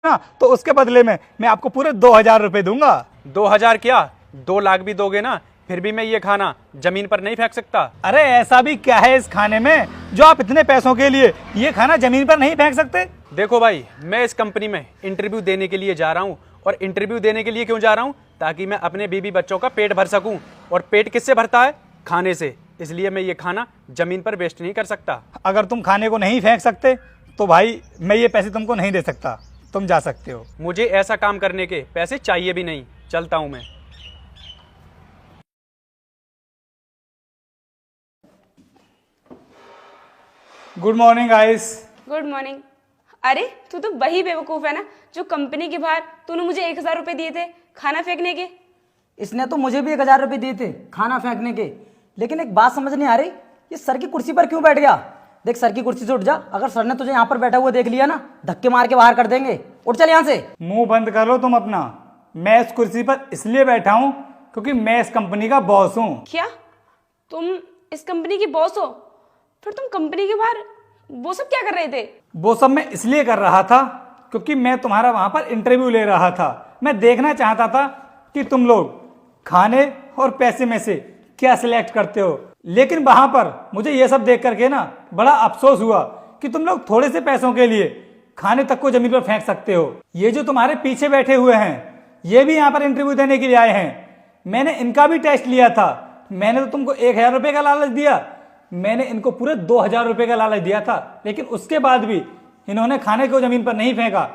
ना तो उसके बदले में मैं आपको पूरे 2000 रुपए दूंगा। 2000 क्या 2 लाख भी दोगे ना, फिर भी मैं ये खाना जमीन पर नहीं फेंक सकता। अरे ऐसा भी क्या है इस खाने में जो आप इतने पैसों के लिए ये खाना जमीन पर नहीं फेंक सकते? देखो भाई, मैं इस कंपनी में इंटरव्यू देने के लिए जा रहा हूँ। और इंटरव्यू देने के लिए क्यों जा रहा हूँ? ताकि मैं अपने बीवी बच्चों का पेट भर सकूँ। और पेट किससे भरता है? खाने से। इसलिए मैं ये खाना जमीन पर वेस्ट नहीं कर सकता। अगर तुम खाने को नहीं फेंक सकते तो भाई मैं ये पैसे तुमको नहीं दे सकता, तुम जा सकते हो। मुझे ऐसा काम करने के पैसे चाहिए भी नहीं, चलता हूँ मैं। Good morning guys. Good morning. अरे तू तो वही बेवकूफ है ना जो कंपनी के बाहर तूने मुझे 1000 रुपए दिए थे खाना फेंकने के। इसने तो मुझे भी 1000 रुपये दिए थे खाना फेंकने के। लेकिन एक बात समझ नहीं आ रही, ये सर की कुर्सी पर क्यों बैठ गया? देख, सर की कुर्सी से उठ जा। अगर सर ने तुझे यहाँ पर बैठा हुआ देख लिया ना, धक्के मार के बाहर कर देंगे। उठ चल यहाँ से। मुंह बंद कर लो तुम अपना। मैं इस कुर्सी पर इसलिए बैठा हूँ क्योंकि मैं इस कंपनी का बॉस हूँ। क्या तुम इस कंपनी के बॉस हो? फिर तुम कंपनी के बाहर वो सब क्या कर रहे थे? वो सब मैं इसलिए कर रहा था क्योंकि मैं तुम्हारा वहां पर इंटरव्यू ले रहा था। मैं देखना चाहता था कि तुम लोग खाने और पैसे में से क्या सिलेक्ट करते हो। लेकिन वहां पर मुझे ये सब देख करके ना बड़ा अफसोस हुआ कि तुम लोग थोड़े से पैसों के लिए खाने तक को जमीन पर फेंक सकते हो। ये जो तुम्हारे पीछे बैठे हुए हैं ये भी यहाँ पर इंटरव्यू देने के लिए आए हैं। मैंने इनका भी टेस्ट लिया था। मैंने तो तुमको 1000 रुपए का लालच दिया, मैंने इनको पूरे 2000 रुपए का लालच दिया था। लेकिन उसके बाद भी इन्होंने खाने को जमीन पर नहीं फेंका।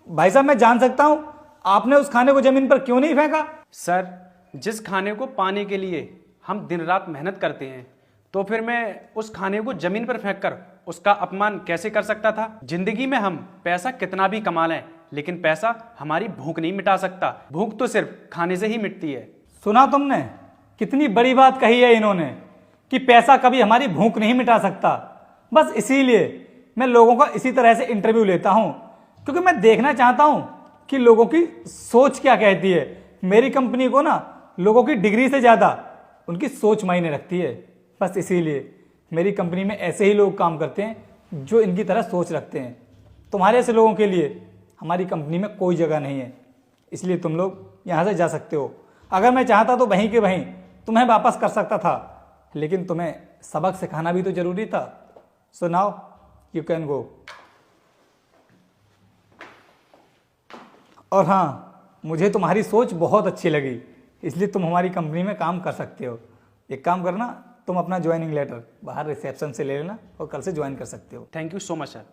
भाई साहब, मैं जान सकता हूं आपने उस खाने को जमीन पर क्यों नहीं फेंका? सर, जिस खाने को पाने के लिए हम दिन रात मेहनत करते हैं, तो फिर मैं उस खाने को जमीन पर फेंक कर उसका अपमान कैसे कर सकता था? जिंदगी में हम पैसा कितना भी कमा लें, लेकिन पैसा हमारी भूख नहीं मिटा सकता। भूख तो सिर्फ खाने से ही मिटती है। सुना तुमने कितनी बड़ी बात कही है इन्होंने कि पैसा कभी हमारी भूख नहीं मिटा सकता। बस इसीलिए मैं लोगों का इसी तरह से इंटरव्यू लेता हूं क्योंकि मैं देखना चाहता हूं कि लोगों की सोच क्या कहती है। मेरी कंपनी को ना लोगों की डिग्री से ज्यादा उनकी सोच मायने रखती है। बस इसीलिए मेरी कंपनी में ऐसे ही लोग काम करते हैं जो इनकी तरह सोच रखते हैं। तुम्हारे ऐसे लोगों के लिए हमारी कंपनी में कोई जगह नहीं है, इसलिए तुम लोग यहाँ से जा सकते हो। अगर मैं चाहता तो वहीं के वहीं तुम्हें वापस कर सकता था, लेकिन तुम्हें सबक सिखाना भी तो जरूरी था। So now you can go. और हाँ, मुझे तुम्हारी सोच बहुत अच्छी लगी, इसलिए तुम हमारी कंपनी में काम कर सकते हो। एक काम करना, तुम अपना ज्वाइनिंग लेटर बाहर रिसेप्शन से ले लेना और कल से ज्वाइन कर सकते हो। Thank you so much sir.